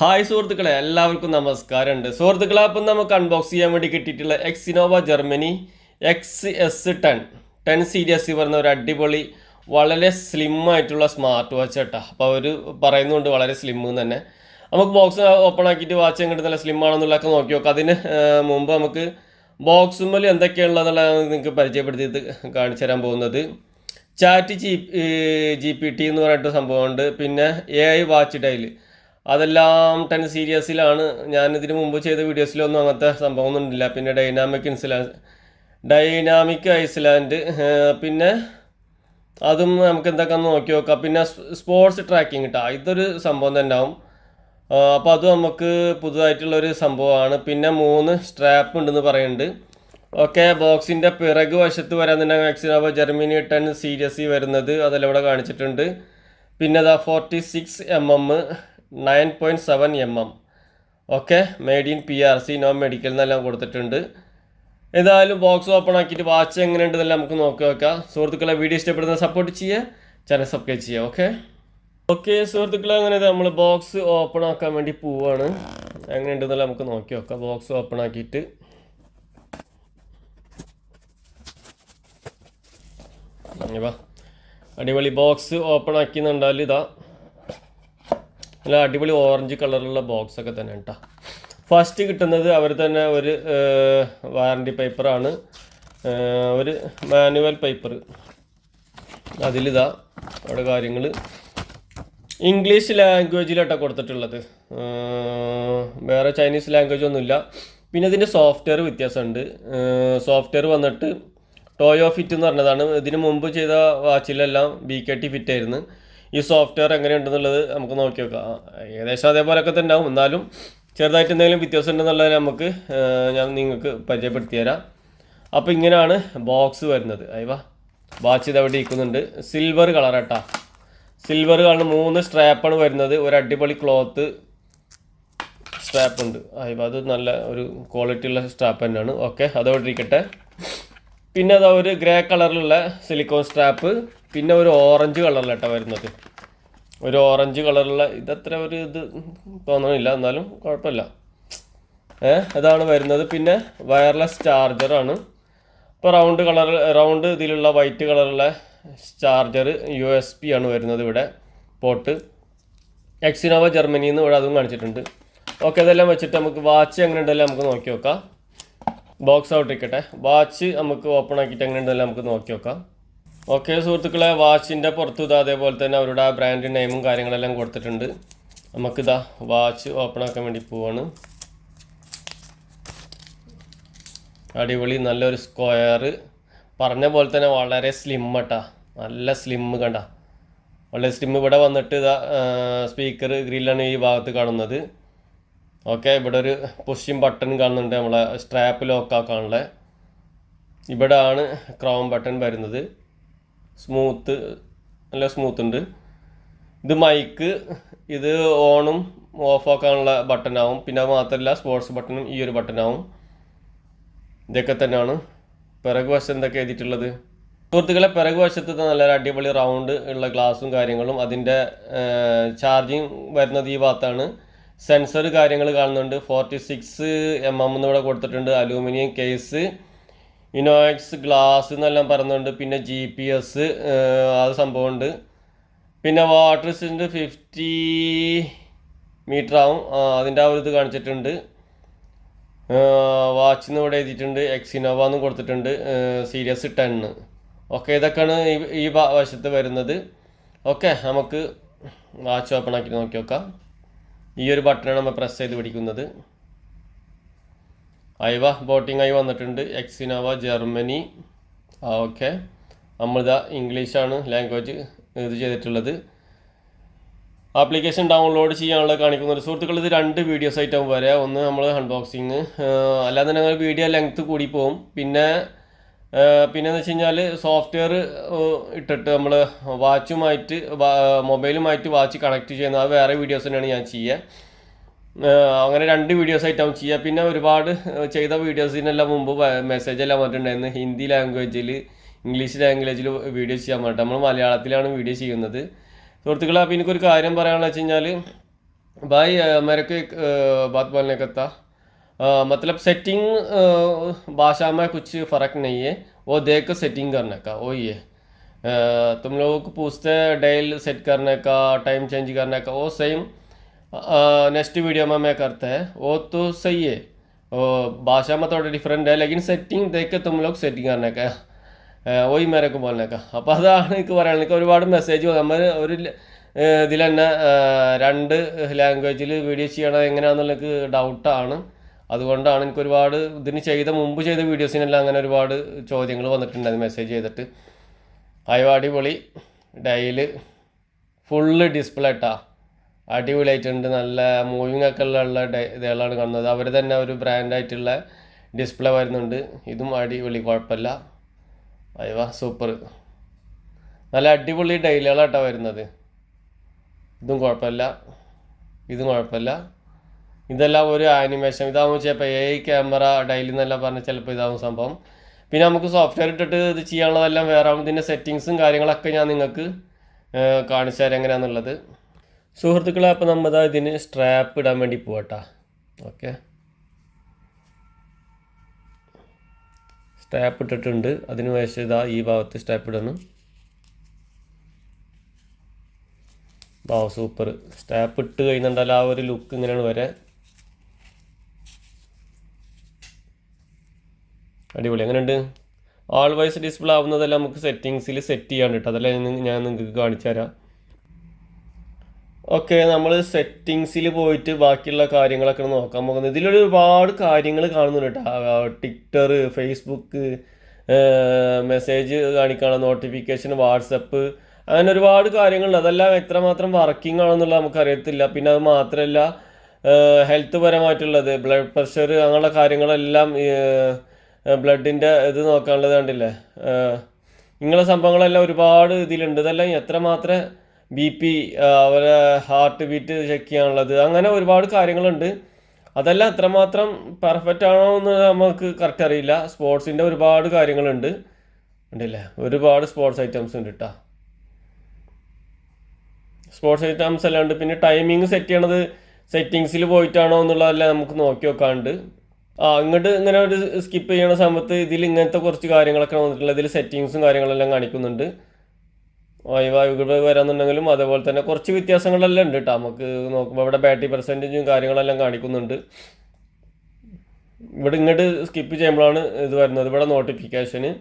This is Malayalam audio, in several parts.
ഹായ് സുഹൃത്തുക്കളെ, എല്ലാവർക്കും നമസ്കാരമുണ്ട്. സുഹൃത്തുക്കളെ, അപ്പം നമുക്ക് അൺബോക്സ് ചെയ്യാൻ വേണ്ടി കിട്ടിയിട്ടുള്ള എക്സിനോവ ജർമ്മനി XS10 സീരീസ് വരുന്ന ഒരു അടിപൊളി വളരെ സ്ലിം ആയിട്ടുള്ള സ്മാർട്ട് വാച്ച് കേട്ടോ. അപ്പോൾ അവർ പറയുന്നുണ്ട് വളരെ സ്ലിം തന്നെ. നമുക്ക് ബോക്സ് ഓപ്പൺ ആക്കിയിട്ട് വാച്ച് എങ്ങോട്ട് നല്ല സ്ലിം ആണെന്നുള്ളതൊക്കെ നോക്കി നോക്കാം. അതിന് മുമ്പ് നമുക്ക് ബോക്സുമ്മൽ എന്തൊക്കെയാണുള്ളതെന്നുള്ളത് നിങ്ങൾക്ക് പരിചയപ്പെടുത്തിയിട്ട് കാണിച്ചു തരാൻ പോകുന്നത്. ചാറ്റ് GPT എന്ന് പറഞ്ഞിട്ട് സംഭവമുണ്ട്. പിന്നെ AI വാച്ച് ഡയൽ, അതെല്ലാം 10 സീരീസിലാണ്. ഞാൻ ഇതിന് മുമ്പ് ചെയ്ത വീഡിയോസിലൊന്നും അങ്ങനത്തെ സംഭവമൊന്നും ഇല്ല. പിന്നെ ഡൈനാമിക് ഐസ്ലാൻഡ്, പിന്നെ അതും നമുക്ക് എന്തൊക്കെയാണെന്ന് നോക്കി നോക്കാം. പിന്നെ സ്പോർട്സ് ട്രാക്കിംഗ് കിട്ടാം, ഇതൊരു സംഭവം തന്നെ ആവും. അപ്പോൾ അതും നമുക്ക് പുതുതായിട്ടുള്ളൊരു സംഭവമാണ്. പിന്നെ 3 സ്ട്രാപ്പ് ഉണ്ടെന്ന് പറയുന്നുണ്ട്. ഓക്കെ, ബോക്സിൻ്റെ പിറകു വശത്ത് വരാൻ തന്നെ മാക്സിനോവ ജർമ്മനി 10 സീരീസ് വരുന്നത് അതെല്ലാം ഇവിടെ കാണിച്ചിട്ടുണ്ട്. പിന്നെ അതാ 46mm 9.7mm. Okay, made in PRC, no medical എന്നെല്ലാം കൊടുത്തിട്ടുണ്ട്. ഏതായാലും ബോക്സ് ഓപ്പൺ ആക്കിയിട്ട് വാച്ച് എങ്ങനെയുണ്ടെന്നെല്ലാം നമുക്ക് നോക്കി നോക്കാം. സുഹൃത്തുക്കളെ, വീഡിയോ ഇഷ്ടപ്പെടുന്ന സപ്പോർട്ട് ചെയ്യുക, ചാനൽ സബ്സ്ക്രൈബ് ചെയ്യുക. ഓക്കെ സുഹൃത്തുക്കളെ, അങ്ങനെ നമ്മൾ ബോക്സ് ഓപ്പൺ ആക്കാൻ വേണ്ടി പോവുകയാണ്. എങ്ങനെയുണ്ടെന്നെല്ലാം നമുക്ക് നോക്കി നോക്കാം. ബോക്സ് ഓപ്പൺ ആക്കിയിട്ട് അടിപൊളി ബോക്സ് ഓപ്പൺ ആക്കിയെന്നുണ്ടാൽ ഇതാ നല്ല അടിപൊളി ഓറഞ്ച് കളറിലുള്ള ബോക്സൊക്കെ തന്നെ കേട്ടോ. ഫസ്റ്റ് കിട്ടുന്നത് അവർ തന്നെ ഒരു വാറണ്ടി പേപ്പറാണ്, ഒരു മാനുവൽ പേപ്പർ. അതിലിതാ അവിടെ കാര്യങ്ങൾ ഇംഗ്ലീഷ് ലാംഗ്വേജിലാട്ടോ കൊടുത്തിട്ടുള്ളത്, വേറെ ചൈനീസ് ലാംഗ്വേജ് ഒന്നുമില്ല. പിന്നെ ഇതിൻ്റെ സോഫ്റ്റ്വെയർ വ്യത്യാസമുണ്ട്. സോഫ്റ്റ്വെയർ വന്നിട്ട് ടോയോ ഫിറ്റ് എന്ന് പറഞ്ഞതാണ്. ഇതിന് മുമ്പ് ചെയ്ത വാച്ചിലെല്ലാം BKT ഫിറ്റ് ആയിരുന്നു. ഈ സോഫ്റ്റ്വെയർ എങ്ങനെയുണ്ടെന്നുള്ളത് നമുക്ക് നോക്കി നോക്കാം. ഏകദേശം അതേപോലെയൊക്കെ തന്നെ ആവും, എന്നാലും ചെറുതായിട്ട് എന്തെങ്കിലും വ്യത്യാസം ഉണ്ടെന്നുള്ളത് ഞാൻ നിങ്ങൾക്ക് പരിചയപ്പെടുത്തി തരാം. അപ്പോൾ ഇങ്ങനെയാണ് ബോക്സ് വരുന്നത്. വാച്ച് ഇത് അവിടെ ഇരിക്കുന്നുണ്ട്. സിൽവർ കളറാട്ടാ, സിൽവർ കളറിന് 3 സ്ട്രാപ്പാണ് വരുന്നത്. ഒരു അടിപൊളി ക്ലോത്ത് സ്ട്രാപ്പ് ഉണ്ട്. അത് നല്ല ഒരു ക്വാളിറ്റി ഉള്ള സ്ട്രാപ്പ് തന്നെയാണ്. ഓക്കെ, അതവിടെ ഇരിക്കട്ടെ. പിന്നെ അതാ ഒരു ഗ്രേ കളറിലുള്ള സിലിക്കോൺ സ്ട്രാപ്പ്, പിന്നെ ഒരു ഓറഞ്ച് കളറിലാട്ടോ വരുന്നത്. ഒരു ഓറഞ്ച് കളറുള്ള ഇതത്ര ഒരു ഇത് തോന്നണില്ല, എന്നാലും കുഴപ്പമില്ല. അതാണ് വരുന്നത്. പിന്നെ വയർലെസ് ചാർജറാണ്. ഇപ്പോൾ റൗണ്ട് ഇതിലുള്ള വൈറ്റ് കളറുള്ള ചാർജർ USB ആണ് വരുന്നത്. ഇവിടെ പോർട്ട് എക്സിനോവ ജർമ്മനിയിൽ നിന്ന് ഇവിടെ അതും കാണിച്ചിട്ടുണ്ട്. ഓക്കെ, ഇതെല്ലാം വെച്ചിട്ട് നമുക്ക് വാച്ച് എങ്ങനെ ഉണ്ടല്ലോ നമുക്ക് നോക്കി നോക്കാം. ബോക്സ് ഔട്ട് ഇരിക്കട്ടെ. വാച്ച് നമുക്ക് ഓപ്പൺ ആക്കിയിട്ട് എങ്ങനെ ഉണ്ടല്ലോ നമുക്ക് നോക്കി നോക്കാം. ഓക്കെ സുഹൃത്തുക്കളെ, വാച്ചിൻ്റെ പുറത്ത് ഇതാ അതേപോലെ തന്നെ അവരുടെ ആ ബ്രാൻഡ് നെയിമും കാര്യങ്ങളെല്ലാം കൊടുത്തിട്ടുണ്ട്. നമുക്കിതാ വാച്ച് ഓപ്പൺ ആക്കാൻ വേണ്ടി പോവാണ്. അടിപൊളി നല്ലൊരു സ്ക്വയർ, പറഞ്ഞ പോലെ തന്നെ വളരെ സ്ലിം ആട്ടാ, നല്ല സ്ലിം കണ്ട, വളരെ സ്ലിം. ഇവിടെ വന്നിട്ട് ഇതാ സ്പീക്കർ ഗ്രില്ലാണ് ഈ ഭാഗത്ത് കാണുന്നത്. ഓക്കെ, ഇവിടെ ഒരു പുഷിംഗ് ബട്ടൺ കാണുന്നുണ്ട്, നമ്മളെ സ്ട്രാപ്പ് ലോക്കാക്കാനുള്ള. ഇവിടെ ആണ് ക്രോം ബട്ടൺ വരുന്നത്. നല്ല സ്മൂത്ത് ഉണ്ട്. ഇത് മൈക്ക്, ഇത് ഓണും ഓഫ് ആക്കാനുള്ള ബട്ടനാവും. പിന്നെ അത് മാത്രമല്ല സ്പോർട്സ് ബട്ടണും ഈ ഒരു ബട്ടനാവും. ഇതൊക്കെ തന്നെയാണ്. പിറകു വശം എന്തൊക്കെ എഴുതിയിട്ടുള്ളത് സുഹൃത്തുക്കളെ, പിറകു വശത്ത് നല്ലൊരു അടിപൊളി റൗണ്ട് ഉള്ള ഗ്ലാസും കാര്യങ്ങളും. അതിൻ്റെ ചാർജിങ് വരുന്നത് ഈ ഭാഗത്താണ്. സെൻസർ കാര്യങ്ങൾ കാണുന്നുണ്ട്. 46mm എന്നിവിടെ കൊടുത്തിട്ടുണ്ട്. അലൂമിനിയം കേസ്, ഇനോക്സ് ഗ്ലാസ് എന്നെല്ലാം പറയുന്നുണ്ട്. പിന്നെ GPS അത് സംഭവമുണ്ട്. പിന്നെ വാട്ടർ റെസിസ്റ്റൻറ്റ് 50 മീറ്റർ ആവും, അതിൻ്റെ ആ ഒരു ഇത് കാണിച്ചിട്ടുണ്ട്. വാച്ചിന്ന് ഇവിടെ എഴുതിയിട്ടുണ്ട്. എക്സിനോവ എന്ന് കൊടുത്തിട്ടുണ്ട്. സീരീസ് 10. ഓക്കെ, ഇതൊക്കെയാണ് ഈ വശത്ത് വരുന്നത്. ഓക്കെ, നമുക്ക് വാച്ച് ഓപ്പൺ ആക്കി നോക്കി നോക്കാം. ഈ ഒരു ബട്ടണാണ് നമ്മൾ പ്രസ് ചെയ്ത് പിടിക്കുന്നത്. ബോട്ടിംഗ് ആയി വന്നിട്ടുണ്ട്. എക്സിനോവ ജർമ്മനി. ഓക്കെ, നമ്മളിതാ ഇംഗ്ലീഷാണ് ലാംഗ്വേജ് ഇത് ചെയ്തിട്ടുള്ളത്. ആപ്ലിക്കേഷൻ ഡൗൺലോഡ് ചെയ്യാനുള്ള കാണിക്കുന്ന ഒരു സുഹൃത്തുക്കൾ, ഇത് 2 വീഡിയോസ് ആയിട്ടാവും വരാം. ഒന്ന് നമ്മൾ അൺബോക്സിങ്, അല്ലാതെ തന്നെ വീഡിയോ ലെങ്ത്ത് കൂടി പോകും. പിന്നെന്ന് വെച്ച് കഴിഞ്ഞാൽ സോഫ്റ്റ്വെയർ ഇട്ടിട്ട് നമ്മൾ മൊബൈലുമായിട്ട് വാച്ച് കണക്ട് ചെയ്യുന്ന അത് വേറെ വീഡിയോസ് തന്നെയാണ് ഞാൻ ചെയ്യുക. അങ്ങനെ 2 വീഡിയോസ് ആയിട്ടാവും ചെയ്യുക. പിന്നെ ഒരുപാട് ചെയ്ത വീഡിയോസിനെല്ലാം മുമ്പ് മെസ്സേജ് എല്ലാം വന്നിട്ടുണ്ടായിരുന്നു. ഹിന്ദി ലാംഗ്വേജിൽ, ഇംഗ്ലീഷ് ലാംഗ്വേജിൽ വീഡിയോ ചെയ്യാൻ വേണ്ടി നമ്മൾ മലയാളത്തിലാണ് വീഡിയോ ചെയ്യുന്നത് സുഹൃത്തുക്കളെ. അപ്പോൾ എനിക്കൊരു കാര്യം പറയാനുള്ള വെച്ച് കഴിഞ്ഞാൽ, भाई मेरे को एक बात बोलने का था। मतलब सेटिंग भाषा में कुछ फ़र्क नहीं है, वो देख कर सेटिंग करने का वही है। तुम लोगों को पूछते हैं डायल सेट करने का, टाइम चेंज करने का, वो सेम नेक्स्ट वीडियो में मैं करता है, वो तो सही है। भाषा में थोड़ा डिफरेंट है, लेकिन സെറ്റിംഗ് देख के तुम लोग സെറ്റിംഗ് करने का वही मेरे को बोलने का. അപ്പോൾ അതാണ് എനിക്ക് പറയാനുള്ളത്. ഒരുപാട് മെസ്സേജ് നമ്മൾ ഒരു ഇതിൽ തന്നെ രണ്ട് ലാംഗ്വേജിൽ വീഡിയോ ചെയ്യണത് എങ്ങനെയാണെന്നുള്ള എനിക്ക് ഡൗട്ടാണ്. അതുകൊണ്ടാണ് എനിക്ക് ഒരുപാട് ഇതിന് മുമ്പ് ചെയ്ത വീഡിയോസിനെല്ലാം അങ്ങനെ ഒരുപാട് ചോദ്യങ്ങൾ വന്നിട്ടുണ്ടായിരുന്നു മെസ്സേജ് ചെയ്തിട്ട്. അടിപൊളി ഡയല് ഫുള്ള് ഡിസ്പ്ലേ ഇട്ടാ അടിപൊളിയായിട്ടുണ്ട്. നല്ല മൂവിങ് ഒക്കെ ഉള്ള ഇതുകളാണ് കാണുന്നത്. അവർ തന്നെ ഒരു ബ്രാൻഡായിട്ടുള്ള ഡിസ്പ്ലേ വരുന്നുണ്ട്. ഇതും അടിപൊളി, കുഴപ്പമില്ല. സൂപ്പർ. നല്ല അടിപൊളി ഡയലുകളാട്ടോ വരുന്നത്. ഇതും കുഴപ്പമില്ല, ഇതും കുഴപ്പമില്ല. ഇതെല്ലാം ഒരു ആനിമേഷൻ. ഇതാകുമ്പോൾ ചിലപ്പോൾ ക്യാമറ ഡയൽ എന്നെല്ലാം പറഞ്ഞാൽ ചിലപ്പോൾ ഇതാവും സംഭവം. പിന്നെ നമുക്ക് സോഫ്റ്റ്വെയർ ഇട്ടിട്ട് ഇത് ചെയ്യാനുള്ളതെല്ലാം വേറെ ആവും. ഇതിൻ്റെ സെറ്റിങ്സും കാര്യങ്ങളൊക്കെ ഞാൻ നിങ്ങൾക്ക് കാണിച്ചു തരാം എങ്ങനെയാണെന്നുള്ളത്. സുഹൃത്തുക്കളെ, അപ്പോൾ നമ്മൾ ഇതിന് സ്ട്രാപ്പ് ഇടാൻ വേണ്ടി പോകട്ടാ. ഓക്കെ, സ്ട്രാപ്പ് ഇട്ടിട്ടുണ്ട്. അതിന് ശേഷം ഇതാ ഈ ഭാഗത്ത് സ്ട്രാപ്പ് ഇടണം. സൂപ്പർ. സ്ട്രാപ്പ് ഇട്ട് കഴിഞ്ഞിട്ടുണ്ടല്ലോ ആ ഒരു ലുക്ക് ഇങ്ങനെയാണ് വരെ. അടിപൊളി. എങ്ങനെയുണ്ട്? ആൾവൈസ് ഡിസ്പ്ലേ ആവുന്നതെല്ലാം നമുക്ക് സെറ്റിങ്സിൽ സെറ്റ് ചെയ്യാൻ കിട്ടും. അതെല്ലാം ഞാൻ നിങ്ങൾക്ക് കാണിച്ചു തരാം. ഓക്കെ, നമ്മൾ സെറ്റിങ്സിൽ പോയിട്ട് ബാക്കിയുള്ള കാര്യങ്ങളൊക്കെ നോക്കാൻ പോകുന്നത്. ഇതിലൊരുപാട് കാര്യങ്ങൾ കാണുന്നുണ്ട് കേട്ടോ. ട്വിറ്റർ, ഫേസ്ബുക്ക്, മെസ്സേജ് കാണിക്കണം, നോട്ടിഫിക്കേഷൻ, വാട്സപ്പ്, അങ്ങനെ ഒരുപാട് കാര്യങ്ങളുണ്ട്. അതെല്ലാം എത്രമാത്രം വർക്കിംഗ് ആണെന്നുള്ളത് നമുക്കറിയത്തില്ല. പിന്നെ അത് മാത്രമല്ല, ഹെൽത്ത് പരമായിട്ടുള്ളത്, ബ്ലഡ് പ്രഷർ, അങ്ങനെയുള്ള കാര്യങ്ങളെല്ലാം, ബ്ലഡിൻ്റെ ഇത് നോക്കാനുള്ളത് കണ്ടില്ലേ. ഇങ്ങനെയുള്ള സംഭവങ്ങളെല്ലാം ഒരുപാട് ഇതിലുണ്ട്. ഇതെല്ലാം എത്രമാത്രം BP, അവരെ ഹാർട്ട് ബീറ്റ് ചെക്ക് ചെയ്യാനുള്ളത്, അങ്ങനെ ഒരുപാട് കാര്യങ്ങളുണ്ട്. അതെല്ലാം എത്രമാത്രം പെർഫെക്റ്റ് ആണോ എന്ന് നമുക്ക് കറക്റ്റ് അറിയില്ല. സ്പോർട്സിൻ്റെ ഒരുപാട് കാര്യങ്ങളുണ്ട്, ഉണ്ടല്ലേ. ഒരുപാട് സ്പോർട്സ് ഐറ്റംസ് ഉണ്ട് കേട്ടോ. സ്പോർട്സ് ഐറ്റംസ് എല്ലാം ഉണ്ട്. പിന്നെ ടൈമിങ് സെറ്റ് ചെയ്യണത് സെറ്റിങ്സിൽ പോയിട്ടാണോ എന്നുള്ളതെല്ലാം നമുക്ക് നോക്കി നോക്കാണ്ട്. ഇങ്ങോട്ട് ഇങ്ങനെ ഒരു സ്കിപ്പ് ചെയ്യണ സമയത്ത് ഇതിൽ ഇങ്ങനത്തെ കുറച്ച് കാര്യങ്ങളൊക്കെ വന്നിട്ടുള്ളത്. ഇതിൽ സെറ്റിങ്സും കാര്യങ്ങളെല്ലാം കാണിക്കുന്നുണ്ട്. ഇവിടെ വരാന്നുണ്ടെങ്കിലും അതേപോലെ തന്നെ കുറച്ച് വ്യത്യാസങ്ങളെല്ലാം ഉണ്ട് കേട്ടോ. നമുക്ക് നോക്കുമ്പോൾ ഇവിടെ ബാറ്ററി പെർസെൻറ്റേജും കാര്യങ്ങളെല്ലാം കാണിക്കുന്നുണ്ട്. ഇവിടെ ഇങ്ങോട്ട് സ്കിപ്പ് ചെയ്യുമ്പോഴാണ് ഇത് വരുന്നത്. ഇവിടെ നോട്ടിഫിക്കേഷന്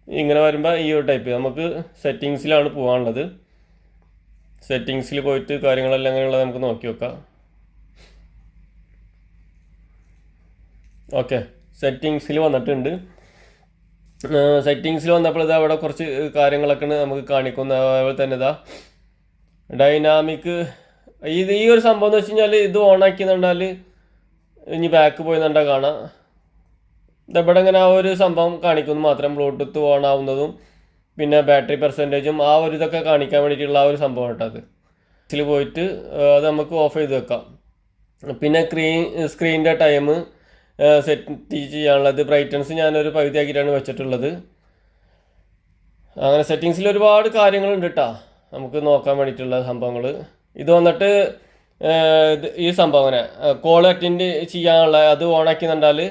ഇങ്ങനെ വരുമ്പോൾ ഈ ഒരു ടൈപ്പ് നമുക്ക് സെറ്റിങ്സിലാണ് പോകാനുള്ളത്. സെറ്റിങ്സിൽ പോയിട്ട് കാര്യങ്ങളെല്ലാം അങ്ങനെയുള്ളത് നമുക്ക് നോക്കി വെക്കാം. ഓക്കെ, സെറ്റിങ്സിൽ വന്നിട്ടുണ്ട്. സെറ്റിങ്സിൽ വന്നപ്പോൾ ഇതാ അവിടെ കുറച്ച് കാര്യങ്ങളൊക്കെ നമുക്ക് കാണിക്കുന്ന. അതുപോലെ തന്നെ ഇതാ ഡൈനാമിക്. ഈ ഒരു സംഭവം എന്ന് വെച്ച് കഴിഞ്ഞാൽ ഇത് ഓണാക്കി കണ്ടാൽ ഇനി ബാക്ക് പോയി കണ്ടാൽ കാണാം. ഇതെവിടെ ഇങ്ങനെ ആ ഒരു സംഭവം കാണിക്കുന്നു മാത്രം. ബ്ലൂടൂത്ത് ഓൺ ആവുന്നതും പിന്നെ ബാറ്ററി പെർസെൻറ്റേജും ആ ഒരു ഇതൊക്കെ കാണിക്കാൻ വേണ്ടിയിട്ടുള്ള ആ ഒരു സംഭവം കേട്ടോ. അത് ഇതിൽ പോയിട്ട് അത് നമുക്ക് ഓഫ് ചെയ്ത് വെക്കാം. പിന്നെ സ്ക്രീനിൻ്റെ ടൈം സെറ്റ് ചെയ്യാനുള്ളത്, ബ്രൈറ്റ്നസ് ഞാനൊരു പകുതി ആക്കിയിട്ടാണ് വെച്ചിട്ടുള്ളത്. അങ്ങനെ സെറ്റിങ്സിൽ ഒരുപാട് കാര്യങ്ങളുണ്ട് കേട്ടോ നമുക്ക് നോക്കാൻ വേണ്ടിയിട്ടുള്ള സംഭവങ്ങൾ. ഇത് വന്നിട്ട് ഈ സംഭവം അങ്ങനെ കോൾ അറ്റൻഡ് ചെയ്യാനുള്ള, അത് ഓണാക്കി കണ്ടാൽ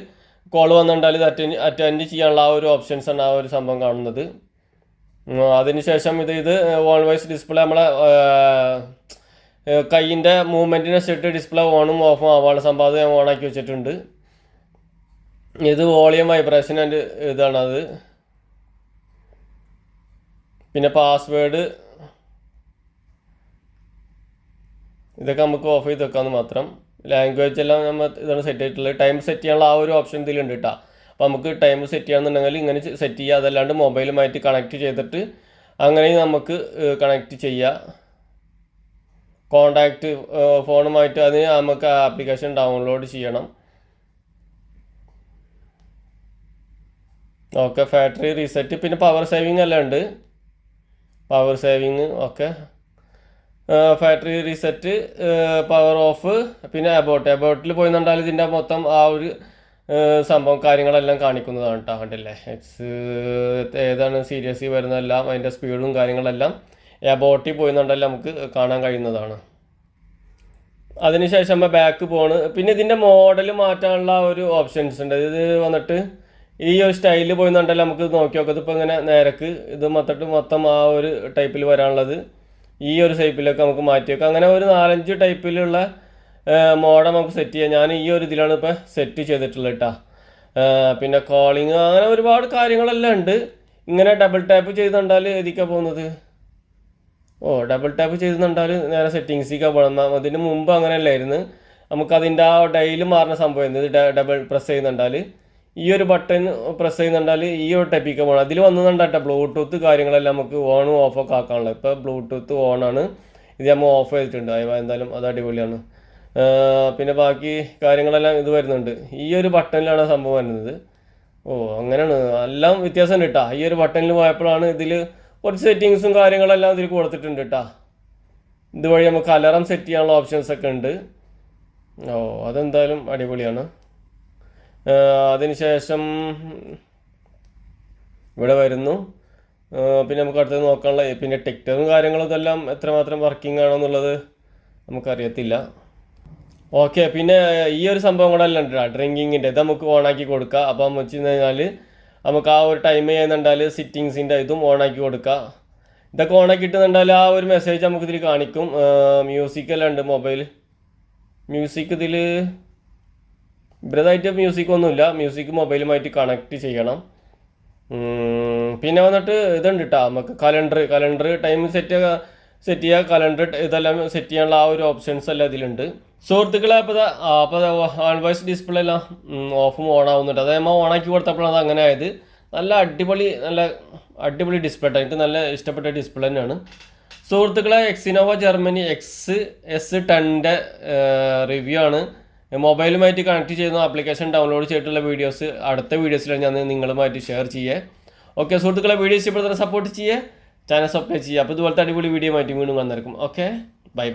കോൾ വന്നിട്ടുണ്ടാൽ ഇത് അറ്റൻഡ് ചെയ്യാനുള്ള ആ ഒരു ഓപ്ഷൻസാണ് ആ ഒരു സംഭവം കാണുന്നത്. അതിനുശേഷം ഇത് ഓൾവേസ് ഡിസ്പ്ലേ നമ്മളെ കൈയിൻ്റെ മൂവ്മെൻറ്റിനനുസരിച്ച് ഡിസ്പ്ലേ ഓണും ഓഫും ആവാനുള്ള സംഭവം അത് ഞാൻ ഓണാക്കി വെച്ചിട്ടുണ്ട്. ഇത് വോളിയം വൈബ്രേഷൻ ആൻഡ് ഇതാണത്. പിന്നെ പാസ്വേഡ് ഇതൊക്കെ നമുക്ക് ഓഫ് ചെയ്ത് വെക്കാമെന്ന് മാത്രം. ലാംഗ്വേജ് എല്ലാം നമ്മൾ ഇതാണ് സെറ്റ് ചെയ്തിട്ടുള്ളത്. ടൈം സെറ്റ് ചെയ്യാനുള്ള ആ ഒരു ഓപ്ഷൻ ഇതിലുണ്ട് കേട്ടോ. അപ്പോൾ നമുക്ക് ടൈം സെറ്റ് ചെയ്യാമെന്നുണ്ടെങ്കിൽ ഇങ്ങനെ സെറ്റ് ചെയ്യുക. അതല്ലാണ്ട് മൊബൈലുമായിട്ട് കണക്ട് ചെയ്തിട്ട് അങ്ങനെ നമുക്ക് കണക്ട് ചെയ്യുക. കോണ്ടാക്റ്റ് ഫോണുമായിട്ട് അതിന് നമുക്ക് ആപ്ലിക്കേഷൻ ഡൗൺലോഡ് ചെയ്യണം. ഓക്കെ, ബാറ്ററി റീസെറ്റ്, പിന്നെ പവർ സേവിങ് എല്ലാം ഉണ്ട്. Power saving okay, battery reset, power of, പിന്നെ അബൌട്ടിൽ പോയി കണ്ടാൽ ഇതിൻ്റെ മൊത്തം ആ ഒരു സംഭവം കാര്യങ്ങളെല്ലാം കാണിക്കുന്നതാണ് കേട്ടോ. കണ്ടില്ലേ, ഏതാണ് സീരിയസ് വരുന്നതെല്ലാം അതിൻ്റെ സ്പീഡും കാര്യങ്ങളെല്ലാം അബൌട്ടിൽ പോയി കണ്ടാൽ നമുക്ക് കാണാൻ കഴിയുന്നതാണ്. അതിനുശേഷം നമ്മൾ ബാക്ക് പോണ്. പിന്നെ ഇതിൻ്റെ മോഡൽ മാറ്റാനുള്ള ഒരു ഓപ്ഷൻസ് ഉണ്ട്. ഇത് വന്നിട്ട് ഈ ഒരു സ്റ്റൈലിൽ പോയി എന്നുണ്ടെങ്കിൽ നമുക്ക് നോക്കി നോക്കാം. ഇതിപ്പോൾ ഇങ്ങനെ നേരക്ക് ഇത് മൊത്തം ആ ഒരു ടൈപ്പിൽ വരാനുള്ളത് ഈ ഒരു ഷേപ്പിലൊക്കെ നമുക്ക് മാറ്റി വെക്കാം. അങ്ങനെ ഒരു 4-5 ടൈപ്പിലുള്ള മോഡൽ നമുക്ക് സെറ്റ് ചെയ്യാം. ഞാൻ ഈ ഒരു ഇതിലാണ് ഇപ്പോൾ സെറ്റ് ചെയ്തിട്ടുള്ളത് കേട്ടോ. പിന്നെ കോളിങ് അങ്ങനെ ഒരുപാട് കാര്യങ്ങളെല്ലാം ഉണ്ട്. ഇങ്ങനെ ഡബിൾ ടാപ്പ് ചെയ്തുകൊണ്ടാൽ ഇതിക്കാണ് പോകുന്നത്. ഡബിൾ ടാപ്പ് ചെയ്തുകൊണ്ടാൽ നേരെ സെറ്റിങ്സിലേക്കാണ് പോകണം. അതിന് മുമ്പ് അങ്ങനെയല്ലായിരുന്നു. നമുക്കതിൻ്റെ ആ ഡയൽ മാറുന്ന സംഭവം ഇത് ഡബിൾ പ്രസ് ചെയ്യുന്നുണ്ടാൽ ഈ ഒരു ബട്ടൺ പ്രസ് ചെയ്യുന്നുണ്ടാൽ ഈ ഒരു ടൈപ്പിലേക്ക് പോകണം. അതിൽ വന്നുകൊണ്ടാട്ടോ ബ്ലൂടൂത്ത് കാര്യങ്ങളെല്ലാം നമുക്ക് ഓണും ഓഫൊക്കെ ആക്കാനുള്ളത്. ഇപ്പോൾ ബ്ലൂടൂത്ത് ഓണാണ്, ഇത് നമ്മൾ ഓഫ് ചെയ്തിട്ടുണ്ട്. എന്തായാലും അത് അടിപൊളിയാണ്. പിന്നെ ബാക്കി കാര്യങ്ങളെല്ലാം ഇത് വരുന്നുണ്ട്. ഈ ഒരു ബട്ടണിലാണ് സംഭവം വരുന്നത്. അങ്ങനെയാണ്, എല്ലാം വ്യത്യാസമുണ്ട് കേട്ടോ. ഈ ഒരു ബട്ടണിൽ പോയപ്പോഴാണ് ഇതിൽ കുറച്ച് സെറ്റിങ്സും കാര്യങ്ങളെല്ലാം ഇതിൽ കൊടുത്തിട്ടുണ്ട് കേട്ടോ. ഇതുവഴി നമുക്ക് അലാറം സെറ്റ് ചെയ്യാനുള്ള ഓപ്ഷൻസൊക്കെ ഉണ്ട്. അതെന്തായാലും അടിപൊളിയാണ്. അതിനുശേഷം ഇവിടെ വരുന്നു. പിന്നെ നമുക്ക് അടുത്തത് നോക്കാനുള്ള പിന്നെ ടിക്ടറും കാര്യങ്ങളും ഇതെല്ലാം എത്രമാത്രം വർക്കിംഗ് ആണോ എന്നുള്ളത് നമുക്കറിയത്തില്ല. ഓക്കെ, പിന്നെ ഈ ഒരു സംഭവം കൂടെ എല്ലാം ഉണ്ട് ഡ്രിങ്കിങ്ങിൻ്റെ. ഇത് നമുക്ക് ഓണാക്കി കൊടുക്കുക. അപ്പം വെച്ച് കഴിഞ്ഞാൽ നമുക്ക് ആ ഒരു ടൈം ചെയ്യുന്നുണ്ടാൽ സിറ്റിങ്സിൻ്റെ ഇതും ഓണാക്കി കൊടുക്കുക. ഇതൊക്കെ ഓണാക്കി ഇട്ടുന്നുണ്ടാൽ ആ ഒരു മെസ്സേജ് നമുക്ക് ഇതിൽ കാണിക്കും. മ്യൂസിക്കെല്ലാം ഉണ്ട്. മൊബൈൽ മ്യൂസിക് ഇതിൽ ഇവരതായിട്ട് മ്യൂസിക്കൊന്നുമില്ല. മ്യൂസിക് മൊബൈലുമായിട്ട് കണക്ട് ചെയ്യണം. പിന്നെ വന്നിട്ട് ഇതുണ്ട് കേട്ടോ, നമുക്ക് കലണ്ടർ ടൈം സെറ്റ് ചെയ്യുക, കലണ്ടർ ഇതെല്ലാം സെറ്റ് ചെയ്യാനുള്ള ആ ഒരു ഓപ്ഷൻസ് എല്ലാം ഇതിലുണ്ട്. സുഹൃത്തുക്കളെ, അപ്പോൾ ഓൺ വോയിസ് ഡിസ്പ്ലേ എല്ലാം ഓഫും ഓൺ ആവുന്നുണ്ട്. അതായത് നമ്മൾ ഓണാക്കി കൊടുത്തപ്പോഴാണ് അങ്ങനെ ആയത്. നല്ല അടിപൊളി ഡിസ്പ്ലേ ആയിട്ട് എനിക്ക് നല്ല ഇഷ്ടപ്പെട്ട ഡിസ്പ്ലേ തന്നെയാണ്. സുഹൃത്തുക്കളെ, എക്സിനോവ ജർമ്മനി XS10ൻ്റെ റിവ്യൂ ആണ്. മൊബൈലുമായിട്ട് കണക്ട് ചെയ്യുന്ന ആപ്ലിക്കേഷൻ ഡൗൺലോഡ് ചെയ്തിട്ടുള്ള വീഡിയോസ് അടുത്ത വീഡിയോസിലാണ് ഞാൻ നിങ്ങളുമായിട്ട് ഷെയർ ചെയ്യുക. ഓക്കെ സുഹൃത്തുക്കളെ, വീഡിയോ ഇഷ്ടപ്പെടുന്ന സപ്പോർട്ട് ചെയ്യുക, ചാനൽ സബ്സ്ക്രൈബ് ചെയ്യുക. അപ്പോൾ ഇതുപോലത്തെ അടിപൊളി വീഡിയോ ആയിട്ട് വീണ്ടും വന്നിരിക്കും. Okay, by.